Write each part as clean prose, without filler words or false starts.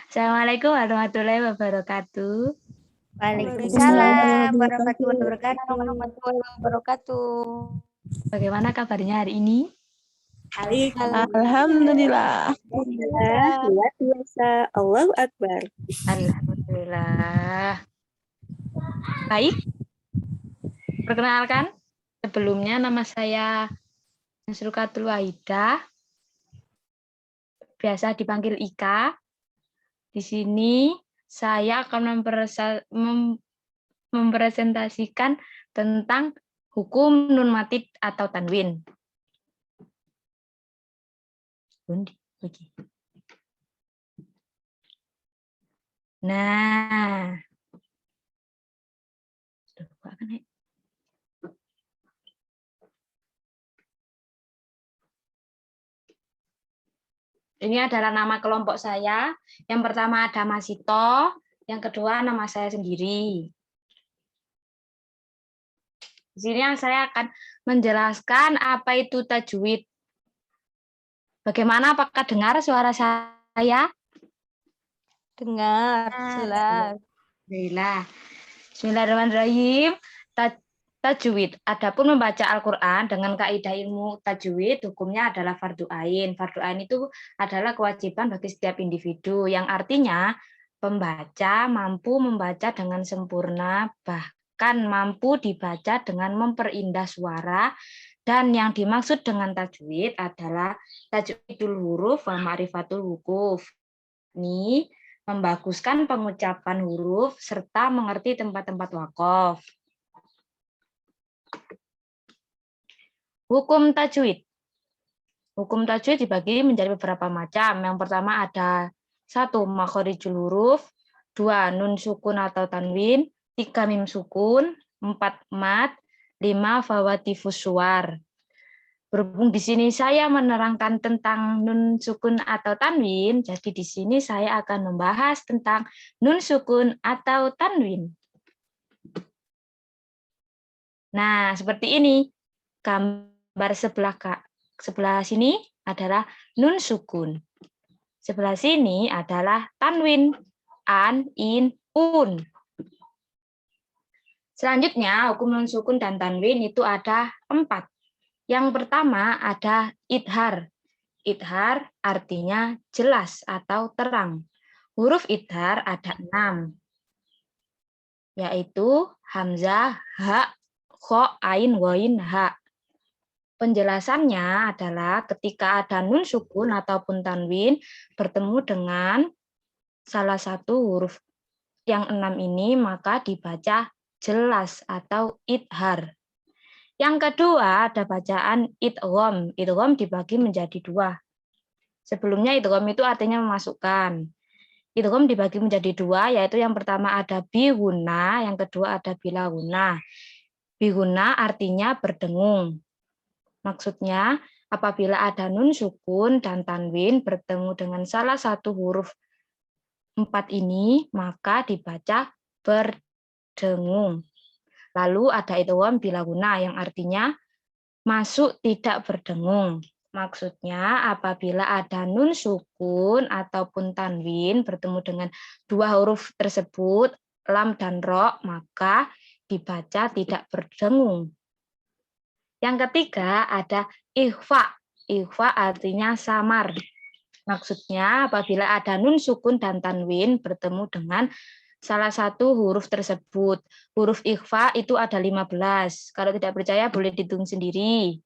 Assalamualaikum warahmatullahi wabarakatuh. Waalaikumsalam warahmatullahi wabarakatuh. Bagaimana kabarnya hari ini? Alhamdulillah. Luar biasa. Allahu Akbar. Alhamdulillah. Baik. Perkenalkan, sebelumnya nama saya Nasrukatul Wahidah. Biasa dipanggil Ika. Di sini saya akan mempresentasikan tentang hukum nun matid atau tanwin. Nah, ini adalah nama kelompok saya. Yang pertama ada Masito, yang kedua nama saya sendiri. Di sini saya akan menjelaskan apa itu tajwid. Bagaimana, apakah dengar suara saya? Dengar, jelas. Alhamdulillah. Bismillahirrahmanirrahim. Tajwid. Adapun membaca Al-Quran dengan kaidah ilmu tajwid, hukumnya adalah fardu ain. Fardu ain itu adalah kewajiban bagi setiap individu, yang artinya pembaca mampu membaca dengan sempurna, bahkan mampu dibaca dengan memperindah suara. Dan yang dimaksud dengan tajwid adalah tajwidul huruf wa ma'rifatul wukuf. Ini membaguskan pengucapan huruf serta mengerti tempat-tempat waqaf. Hukum tajwid. Hukum tajwid dibagi menjadi beberapa macam. Yang pertama ada 1. Makhorijul huruf, 2. Nun sukun atau tanwin, 3. Mim sukun, 4. Mat, 5. Fawatifus suwar. Berhubung di sini saya menerangkan tentang nun sukun atau tanwin, jadi di sini saya akan membahas tentang nun sukun atau tanwin. Nah, seperti ini. Gambar sebelah sini adalah nun sukun. Sebelah sini adalah tanwin. An, in, un. Selanjutnya, hukum nun sukun dan tanwin itu ada 4. Yang pertama ada idhar. Idhar artinya jelas atau terang. Huruf idhar ada 6. Yaitu hamzah, ha, kho, ain, wain, ha. Penjelasannya adalah ketika ada nun sukun ataupun tanwin bertemu dengan salah satu huruf yang 6 ini, maka dibaca jelas atau idhar. Yang kedua ada bacaan idgham. Idgham dibagi menjadi 2. Sebelumnya idgham itu artinya memasukkan. Idgham dibagi menjadi 2, yaitu yang pertama ada biguna, yang kedua ada bilaguna. Biguna artinya berdengung. Maksudnya, apabila ada nun sukun dan tanwin bertemu dengan salah satu huruf 4 ini, maka dibaca berdengung. Lalu ada idgham bilaguna yang artinya masuk tidak berdengung. Maksudnya, apabila ada nun sukun ataupun tanwin bertemu dengan 2 huruf tersebut, lam dan ro, maka dibaca tidak berdengung. Yang ketiga ada ikhfa. Ikhfa artinya samar. Maksudnya apabila ada nun sukun dan tanwin bertemu dengan salah satu huruf tersebut. Huruf ikhfa itu ada 15. Kalau tidak percaya boleh dihitung sendiri.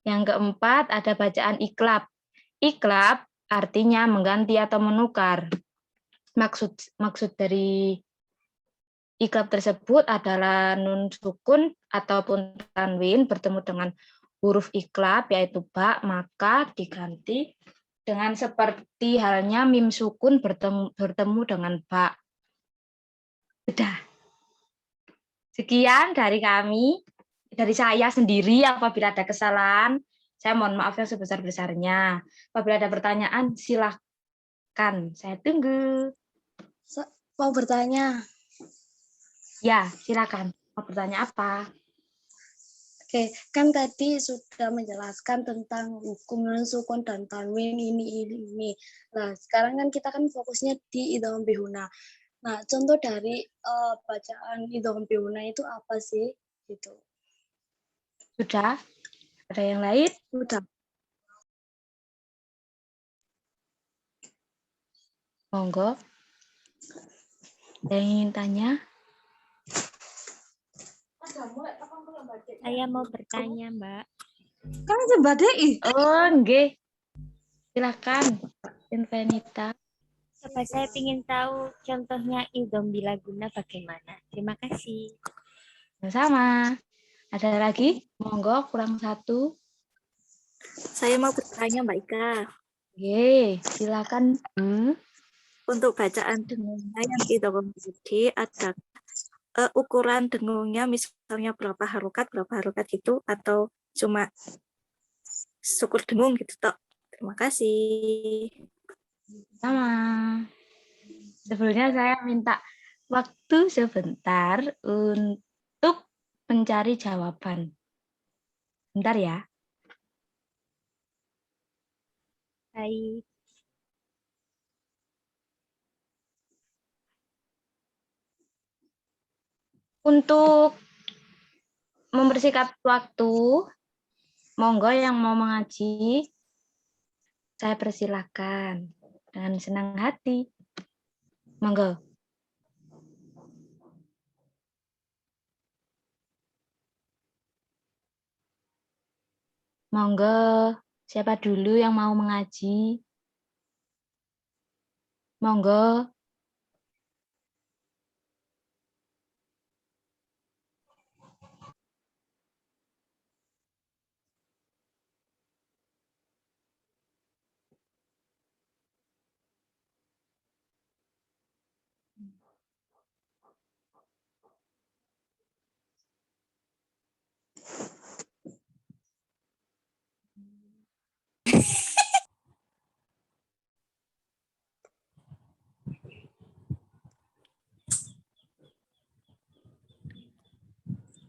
Yang keempat ada bacaan iklab. Iklab artinya mengganti atau menukar. Maksud dari iklab tersebut adalah nun sukun ataupun tanwin bertemu dengan huruf iklab yaitu ba, maka diganti dengan seperti halnya mim sukun bertemu dengan ba. Sudah. Sekian dari kami, dari saya sendiri. Apabila ada kesalahan, saya mohon maaf yang sebesar-besarnya. Apabila ada pertanyaan, silakan. Saya tunggu. Mau bertanya. Ya, silakan. Mau bertanya apa? Oke, kan tadi sudah menjelaskan tentang hukum nun sukun dan tanwin ini. Nah, sekarang kan kita kan fokusnya di idgham bihuna. Nah, contoh dari bacaan idgham bihuna itu apa sih? Gitu. Sudah? Ada yang lain? Udah. Monggo. Ada yang ingin tanya? Saya mau bertanya, Mbak. Kan sebadai. Oh, nggih. Silakan, Invenita. Coba saya ingin tahu contohnya idgham bilaguna bagaimana. Terima kasih. Sama. Ada lagi? Monggo, kurang satu. Saya mau bertanya Mbak Ika. Oke, silakan. Untuk bacaan dengungnya yang idgham tadi ada ukuran dengungnya misalnya berapa harokat gitu atau cuma syukur dengung gitu toh. Terima kasih. Sama. Sebelumnya saya minta waktu sebentar untuk mencari jawaban. Bentar ya. Baik. Untuk mempersingkat waktu, monggo yang mau mengaji, saya persilakan dengan senang hati. Monggo. Monggo, siapa dulu yang mau mengaji? Monggo.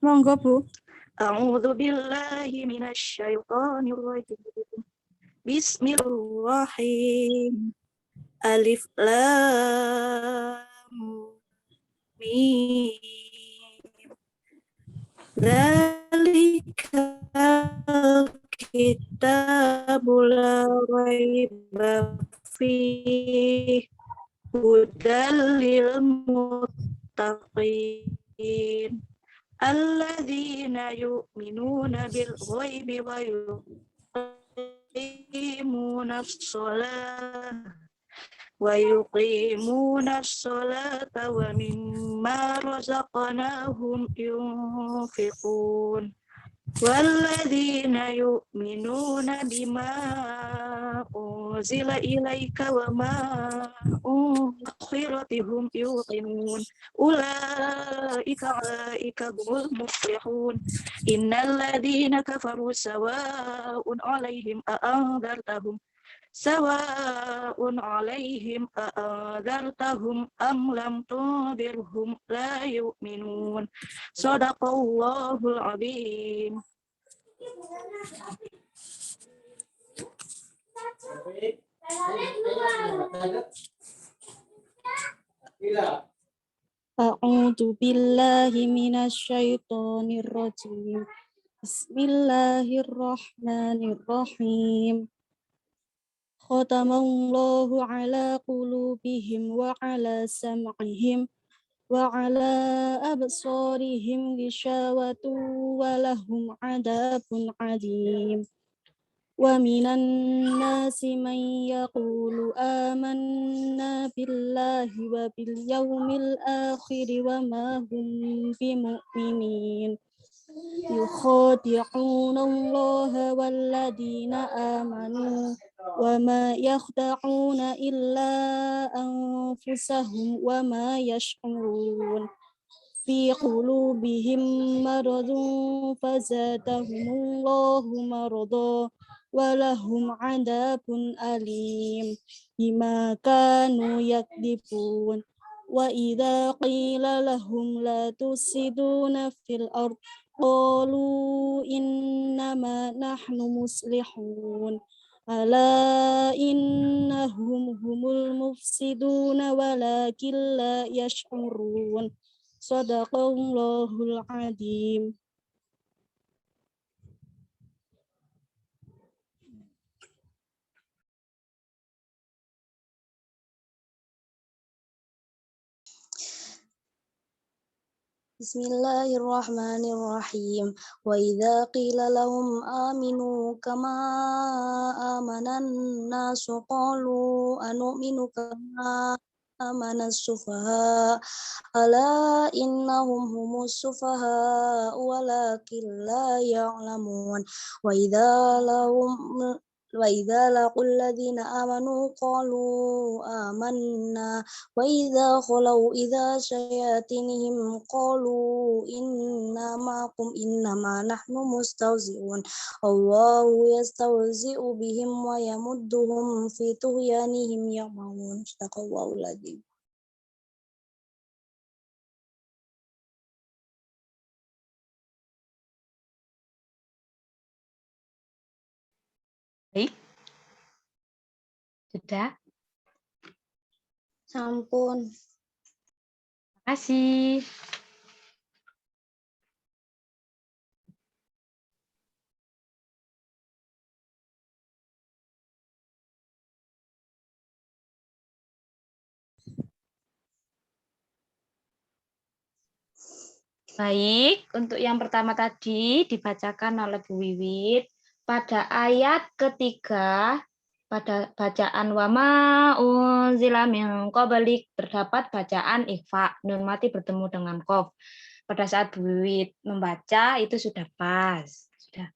Monggo Bu. A'udzu billahi minasyaitonir rajim. Bismillahirrahmanirrahim. Alif lam mim. Dzalikal kitabul la raiba fihi hudal lil muttaqin. Alladzina yu'minuna bil ghaibi wa yuqimuna as-salata wa mimma razaqnahum yunfiqun. Walladzina yu'minuna bima unzila ilaika wa ma akhiratihum yuqinun. Ulaika humul muflihun. Innal ladzina kafaru sawa'un 'alaihim a'anzartahum am lam tunzirhum la yu'minun. Shadaqallahul azim. A'udzu billahi minasyaitonir rajim. Bismillahirrahmanirrahim. Khatamallahu ala qulubihim wa ala sam'ihim wa ala absarihim gishawatu wa lahum adabun adim. Wa minan nasi man yaqulu amanna billahi wa bil yawmil akhir wa ma hum bimu'minin. Yukhadi'una Allah walladina amanu wa ma yakhda'una illa anfusahum wa ma yash'urun. Fi qulubihim maradun fazadahumullahu marada wa lahum adabun alim bima kanu yakdibun. Wa idza qila lahum la tusiduna fil ard qalu innama nahnu muslihun ala innahum humul mufsiduna walakin la yash'urun. Shadaqallahul adzim. Bismillahirrahmanirrahim. Wa idza qila lahum aminu kama amanan nasu qalu anu'minu kama amanas sufaha ala innahum humus sufaha walakin la ya'lamun. Wa idza laqul ladzina amanu qalu amanna wa idza khalau idza syayatinihim qalu inna ma'akum innama nahnu mustahzi'un. Allahu yastahzi'u bihim wa yamudduhum fi tughyanihim ya'maun. Shadaqallahul adzim. Baik. Sudah. Sampun. Terima kasih. Baik, untuk yang pertama tadi dibacakan oleh Bu Wiwit pada ayat ketiga pada bacaan wama unzila min qablik terdapat bacaan ikhfa nun mati bertemu dengan qaf. Pada saat Bu Wiwit membaca itu sudah pas, sudah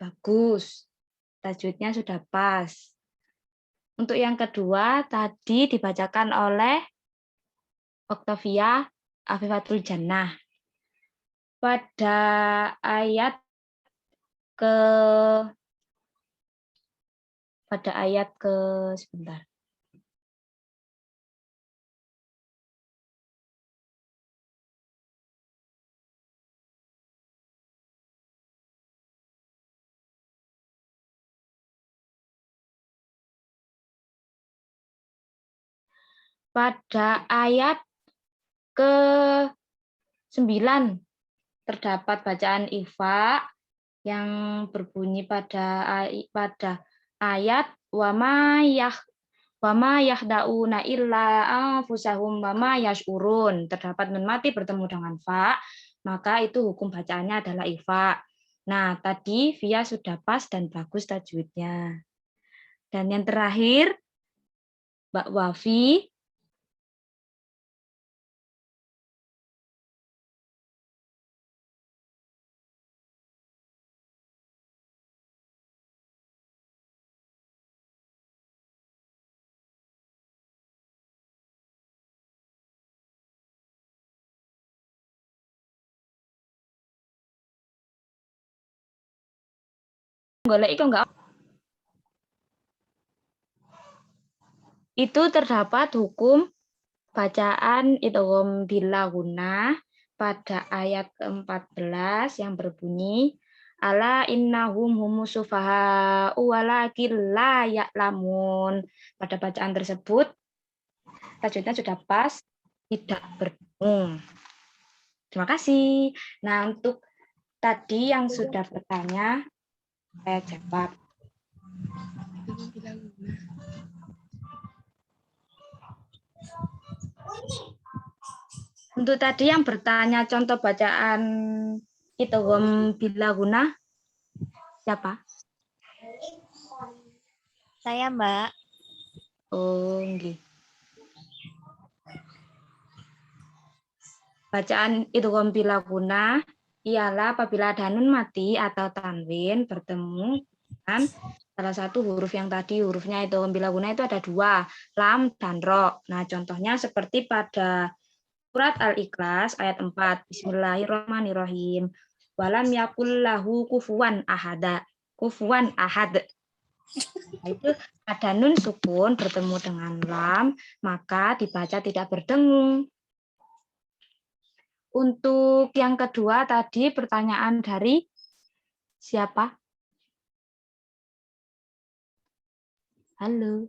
bagus. Tajwidnya sudah pas. Untuk yang kedua tadi dibacakan oleh Octavia Afifatul Jannah. Pada ayat sebentar. Pada ayat ke-9 terdapat bacaan ikhfa yang berbunyi pada ayat wama yahda'una illa anfusahum wama yash'urun. Terdapat nun mati bertemu dengan fa, maka itu hukum bacaannya adalah ikhfa. Nah, tadi Via sudah pas dan bagus tajwidnya. Dan yang terakhir Mbak Wafi. Itu terdapat hukum bacaan idgham bila gunnah pada ayat ke-14 yang berbunyi ala innahum humus sufaha walakin la ya'lamun. Pada bacaan tersebut tajwidnya sudah pas, tidak berdengung. Terima kasih. Nah, untuk tadi yang sudah bertanya saya jawab. Untuk tadi yang bertanya contoh bacaan idgham bila gunnah siapa? Saya, Mbak. Oh, nggih. Bacaan idgham bila gunnah ialah apabila ada nun mati atau tanwin bertemu dengan salah satu huruf yang tadi hurufnya idgham bila gunnah itu ada dua, lam dan ro. Nah, contohnya seperti pada Surat Al-Ikhlas ayat 4. Bismillahirrahmanirrahim. Walam yakul lahu kufuwan ahada. Kufuwan ahad. Nah, itu ada nun sukun bertemu dengan lam, maka dibaca tidak berdengung. Untuk yang kedua tadi pertanyaan dari siapa? Halo.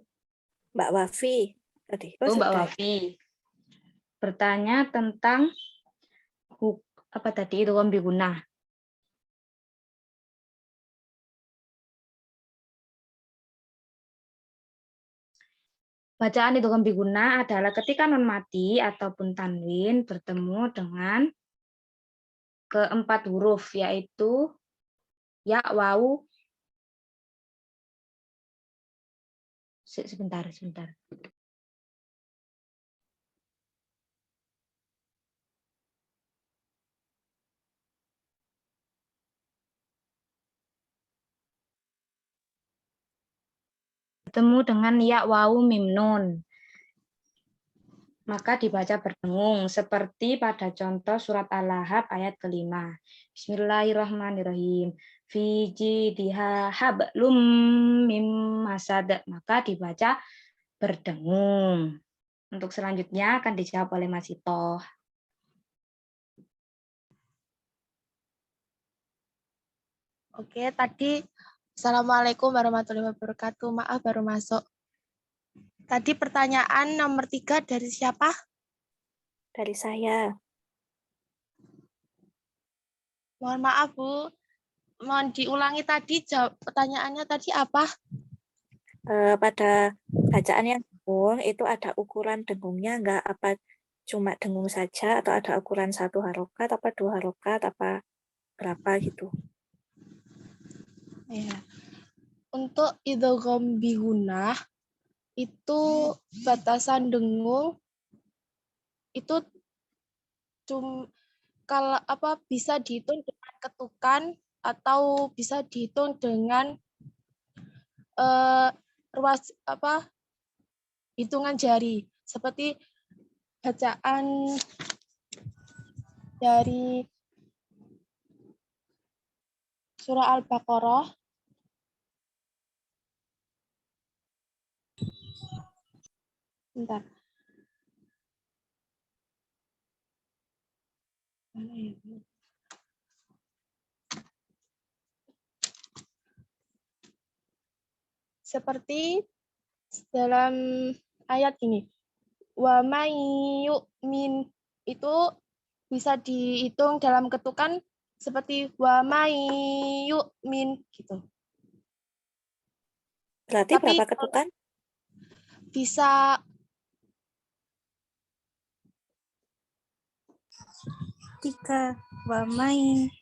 Mbak Wafi tadi. Oh, Mbak sudah. Wafi. Bertanya tentang apa tadi itu Wambiguna. Bacaan itu Wambiguna adalah ketika nun mati ataupun tanwin bertemu dengan keempat huruf, yaitu ya, wawu. Sebentar. Bertemu dengan ya, wawu, mim, nun. Maka dibaca berdengung seperti pada contoh surat Al-Lahab ayat kelima. Bismillahirrahmanirrahim. Fi jidha hablum mim masad. Maka dibaca berdengung. Untuk selanjutnya akan dijawab oleh Mas Itoh. Oke, tadi Assalamualaikum warahmatullahi wabarakatuh. Maaf baru masuk. Tadi pertanyaan nomor 3 dari siapa? Dari saya. Mohon maaf, Bu. Mohon diulangi tadi pertanyaannya tadi apa? Pada bacaan yang dengung itu ada ukuran dengungnya enggak? Apa cuma dengung saja atau ada ukuran 1 harokat, apa 2 harokat, apa berapa gitu? Ya. Untuk idgham bihunah itu batasan dengung itu kalau bisa dihitung dengan ketukan atau bisa dihitung dengan ruas hitungan jari seperti bacaan dari surah Al-Baqarah bentar. Seperti dalam ayat ini, wa may yu'min itu bisa dihitung dalam ketukan seperti wa may yu'min gitu. Berarti Tapi berapa ketukan? Bisa 3 wa may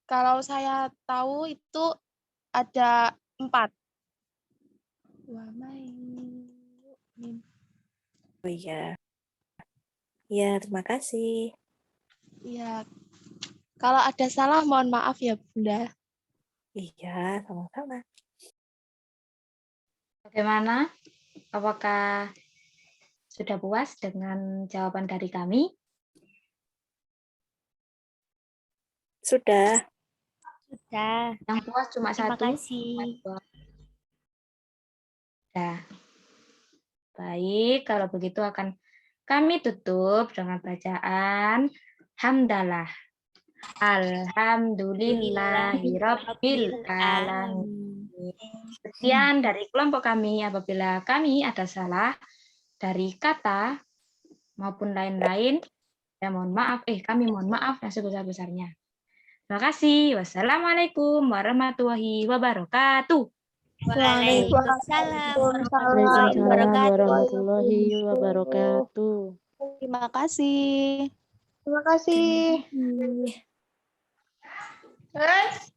kalau saya tahu itu ada 4. Wa may yu'min. Oh iya. Ya, terima kasih. Ya, kalau ada salah mohon maaf ya Bunda. Iya, sama-sama. Bagaimana? Apakah sudah puas dengan jawaban dari kami? Sudah. Sudah. Yang puas cuma Terima satu. kasih. Nah, baik, kalau begitu akan kami tutup dengan bacaan hamdalah. Alhamdulillahirabbil alamin. Sekian dari kelompok kami. Apabila kami ada salah dari kata maupun lain-lain, kami mohon maaf yang sebesar-besarnya. Terima kasih. Wassalamualaikum warahmatullahi wabarakatuh. Waalaikumsalam warahmatullahi wabarakatuh. Terima kasih. Terima kasih. Hmm. Guys.